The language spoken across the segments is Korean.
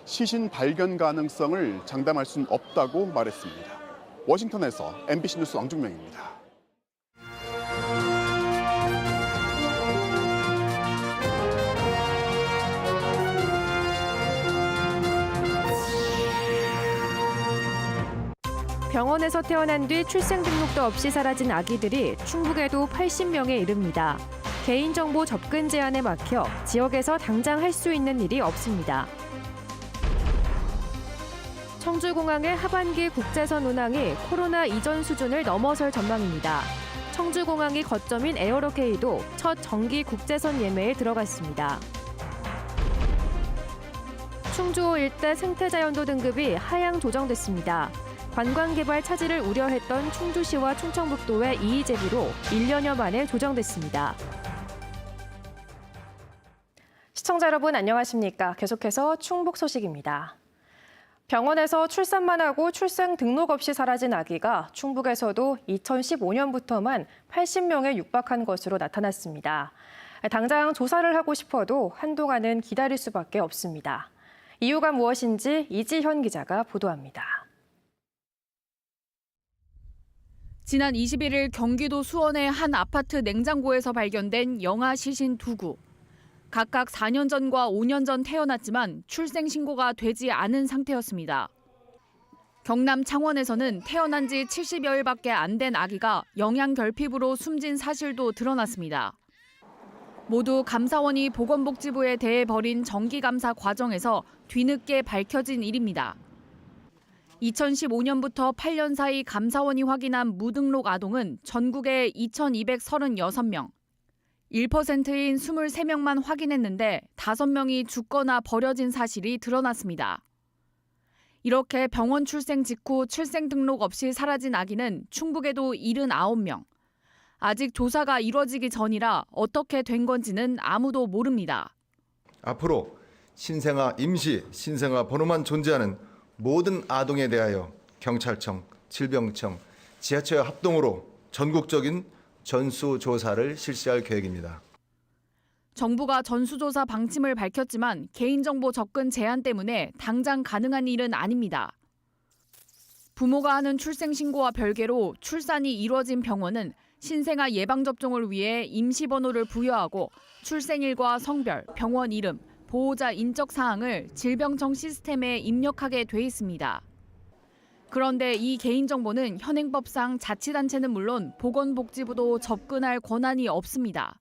시신 발견 가능성을 장담할 수는 없다고 말했습니다. 워싱턴에서 MBC 뉴스 왕중명입니다. 병원에서 태어난 뒤 출생 등록도 없이 사라진 아기들이 충북에도 80명에 이릅니다. 개인정보 접근 제한에 막혀 지역에서 당장 할 수 있는 일이 없습니다. 청주공항의 하반기 국제선 운항이 코로나 이전 수준을 넘어설 전망입니다. 청주공항이 거점인 에어로케이도 첫 정기 국제선 예매에 들어갔습니다. 충주호 일대 생태자연도 등급이 하향 조정됐습니다. 관광개발 차질을 우려했던 충주시와 충청북도의 이의제기로 1년여 만에 조정됐습니다. 시청자 여러분 안녕하십니까? 계속해서 충북 소식입니다. 병원에서 출산만 하고 출생 등록 없이 사라진 아기가 충북에서도 2015년부터만 80명에 육박한 것으로 나타났습니다. 당장 조사를 하고 싶어도 한동안은 기다릴 수밖에 없습니다. 이유가 무엇인지 이지현 기자가 보도합니다. 지난 21일 경기도 수원의 한 아파트 냉장고에서 발견된 영아 시신 2구. 각각 4년 전과 5년 전 태어났지만 출생 신고가 되지 않은 상태였습니다. 경남 창원에서는 태어난 지 70여일밖에 안 된 아기가 영양결핍으로 숨진 사실도 드러났습니다. 모두 감사원이 보건복지부에 대해 벌인 정기감사 과정에서 뒤늦게 밝혀진 일입니다. 2015년부터 8년 사이 감사원이 확인한 무등록 아동은 전국에 2,236명, 1%인 23명만 확인했는데 5명이 죽거나 버려진 사실이 드러났습니다. 이렇게 병원 출생 직후 출생 등록 없이 사라진 아기는 충북에도 79명. 아직 조사가 이루어지기 전이라 어떻게 된 건지는 아무도 모릅니다. 앞으로 신생아 임시, 신생아 번호만 존재하는 모든 아동에 대하여 경찰청, 질병청, 지자체와 합동으로 전국적인 전수조사를 실시할 계획입니다. 정부가 전수조사 방침을 밝혔지만 개인정보 접근 제한 때문에 당장 가능한 일은 아닙니다. 부모가 하는 출생신고와 별개로 출산이 이루어진 병원은 신생아 예방접종을 위해 임시번호를 부여하고 출생일과 성별, 병원 이름, 보호자 인적 사항을 질병청 시스템에 입력하게 돼 있습니다. 그런데 이 개인정보는 현행법상 자치단체는 물론 보건복지부도 접근할 권한이 없습니다.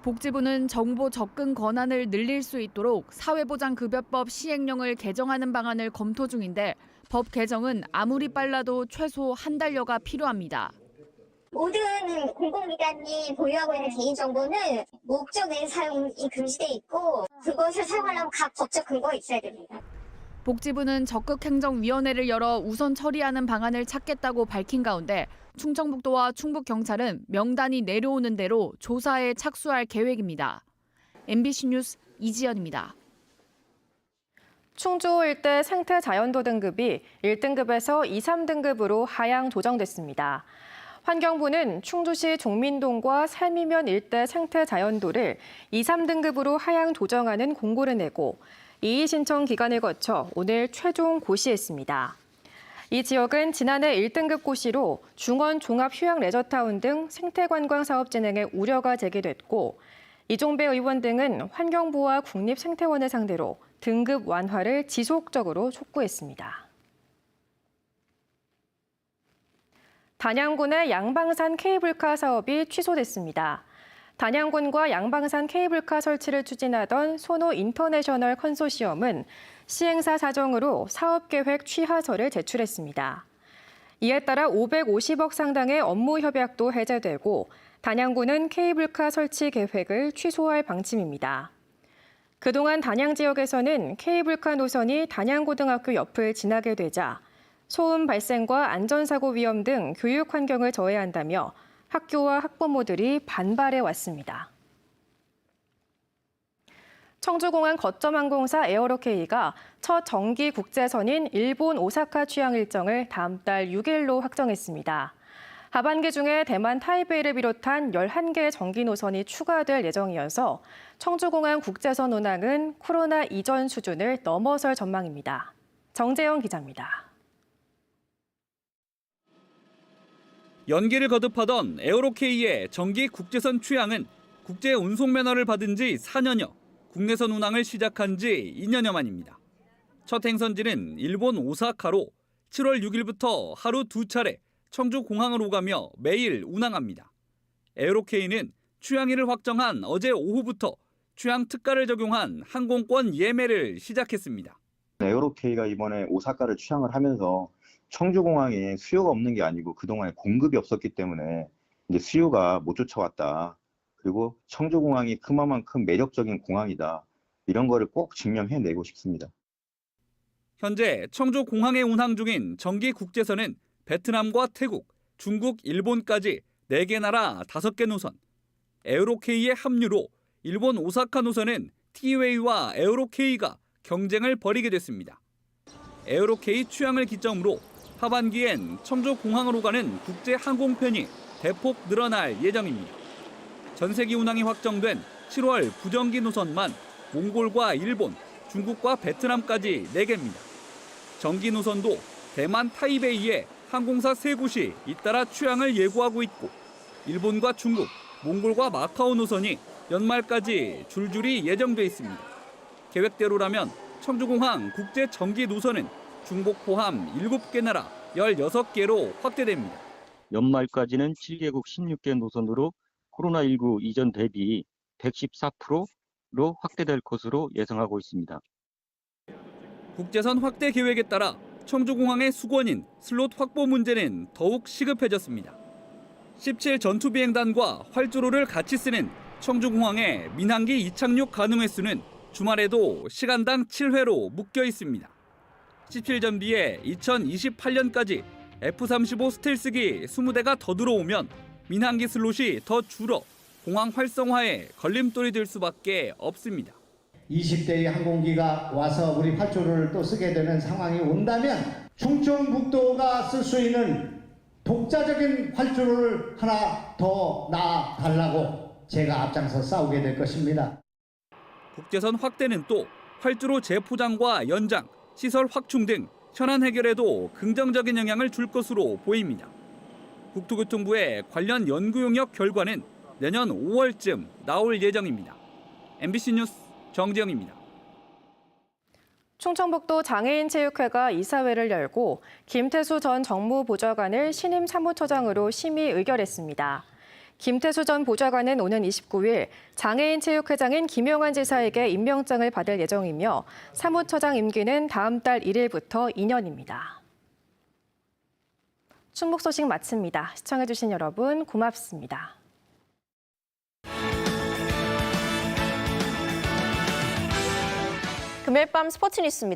복지부는 정보 접근 권한을 늘릴 수 있도록 사회보장급여법 시행령을 개정하는 방안을 검토 중인데 법 개정은 아무리 빨라도 최소 한 달여가 필요합니다. 모든 공공기관이 보유하고 있는 개인정보는 목적 내 사용이 금지돼 있고 그것을 사용하려면 각 법적 근거가 있어야 됩니다. 복지부는 적극행정위원회를 열어 우선 처리하는 방안을 찾겠다고 밝힌 가운데 충청북도와 충북경찰은 명단이 내려오는 대로 조사에 착수할 계획입니다. MBC 뉴스 이지연입니다. 충주호 일대 생태자연도 등급이 1등급에서 2, 3등급으로 하향 조정됐습니다. 환경부는 충주시 종민동과 살미면 일대 생태자연도를 2, 3등급으로 하향 조정하는 공고를 내고 이의 신청 기간을 거쳐 오늘 최종 고시했습니다. 이 지역은 지난해 1등급 고시로 중원 종합휴양레저타운 등 생태관광 사업 진행에 우려가 제기됐고 이종배 의원 등은 환경부와 국립생태원을 상대로 등급 완화를 지속적으로 촉구했습니다. 단양군의 양방산 케이블카 사업이 취소됐습니다. 단양군과 양방산 케이블카 설치를 추진하던 소노 인터내셔널 컨소시엄은 시행사 사정으로 사업계획 취하서를 제출했습니다. 이에 따라 550억 상당의 업무 협약도 해제되고 단양군은 케이블카 설치 계획을 취소할 방침입니다. 그동안 단양 지역에서는 케이블카 노선이 단양고등학교 옆을 지나게 되자 소음 발생과 안전사고 위험 등 교육 환경을 저해한다며 학교와 학부모들이 반발해 왔습니다. 청주공항 거점항공사 에어로케이가 첫 정기 국제선인 일본 오사카 취항 일정을 다음 달 6일로 확정했습니다. 하반기 중에 대만 타이베이를 비롯한 11개의 정기 노선이 추가될 예정이어서 청주공항 국제선 운항은 코로나 이전 수준을 넘어설 전망입니다. 정재영 기자입니다. 연기를 거듭하던 에어로케이의 정기 국제선 취항은 국제 운송 면허를 받은 지 4년여, 국내선 운항을 시작한 지 2년여 만입니다. 첫 행선지는 일본 오사카로 7월 6일부터 하루 2차례 청주공항을 오가며 매일 운항합니다. 에어로케이는 취항일을 확정한 어제 오후부터 취항 특가를 적용한 항공권 예매를 시작했습니다. 에어로케이가 이번에 오사카를 취항을 하면서 청주공항에 수요가 없는 게 아니고 그동안에 공급이 없었기 때문에 이제 수요가 못 쫓아왔다. 그리고 청주공항이 그만큼 매력적인 공항이다. 이런 거를 꼭 증명해내고 싶습니다. 현재 청주공항에 운항 중인 정기 국제선은 베트남과 태국, 중국, 일본까지 4개 나라 5개 노선. 에어로케이의 합류로 일본 오사카 노선은 티웨이와 에어로케이가 경쟁을 벌이게 됐습니다. 에어로케이 취항을 기점으로 하반기엔 청주공항으로 가는 국제 항공편이 대폭 늘어날 예정입니다. 전세기 운항이 확정된 7월 부정기 노선만 몽골과 일본, 중국과 베트남까지 4개입니다. 정기 노선도 대만 타이베이에 항공사 3곳이 잇따라 취항을 예고하고 있고 일본과 중국, 몽골과 마카오 노선이 연말까지 줄줄이 예정돼 있습니다. 계획대로라면 청주공항 국제 정기 노선은 중복 포함 7개 나라 16개로 확대됩니다. 연말까지는 7개국 16개 노선으로 코로나19 이전 대비 114%로 확대될 것으로 예상하고 있습니다. 국제선 확대 계획에 따라 청주공항의 수건인 슬롯 확보 문제는 더욱 시급해졌습니다. 17 전투비행단과 활주로를 같이 쓰는 청주공항의 민항기 이착륙 가능 횟수는 주말에도 시간당 7회로 묶여 있습니다. 17전비에 2028년까지 F-35 스텔스기 20대가 더 들어오면 민항기 슬롯이 더 줄어 공항 활성화에 걸림돌이 될 수밖에 없습니다. 20대의 항공기가 와서 우리 활주로를 또 쓰게 되는 상황이 온다면 충청북도가 쓸 수 있는 독자적인 활주로를 하나 더 놔달라고 제가 앞장서 싸우게 될 것입니다. 국제선 확대는 또 활주로 재포장과 연장, 시설 확충 등 현안 해결에도 긍정적인 영향을 줄 것으로 보입니다. 국토교통부의 관련 연구 용역 결과는 내년 5월쯤 나올 예정입니다. MBC 뉴스 정재영입니다. 충청북도 장애인체육회가 이사회를 열고 김태수 전 정무보좌관을 신임 사무처장으로 심의 의결했습니다. 김태수 전 보좌관은 오는 29일 장애인체육회장인 김용환 지사에게 임명장을 받을 예정이며 사무처장 임기는 다음 달 1일부터 2년입니다. 충북 소식 마칩니다. 시청해주신 여러분 고맙습니다. 금요일 밤 스포츠 뉴스입니다.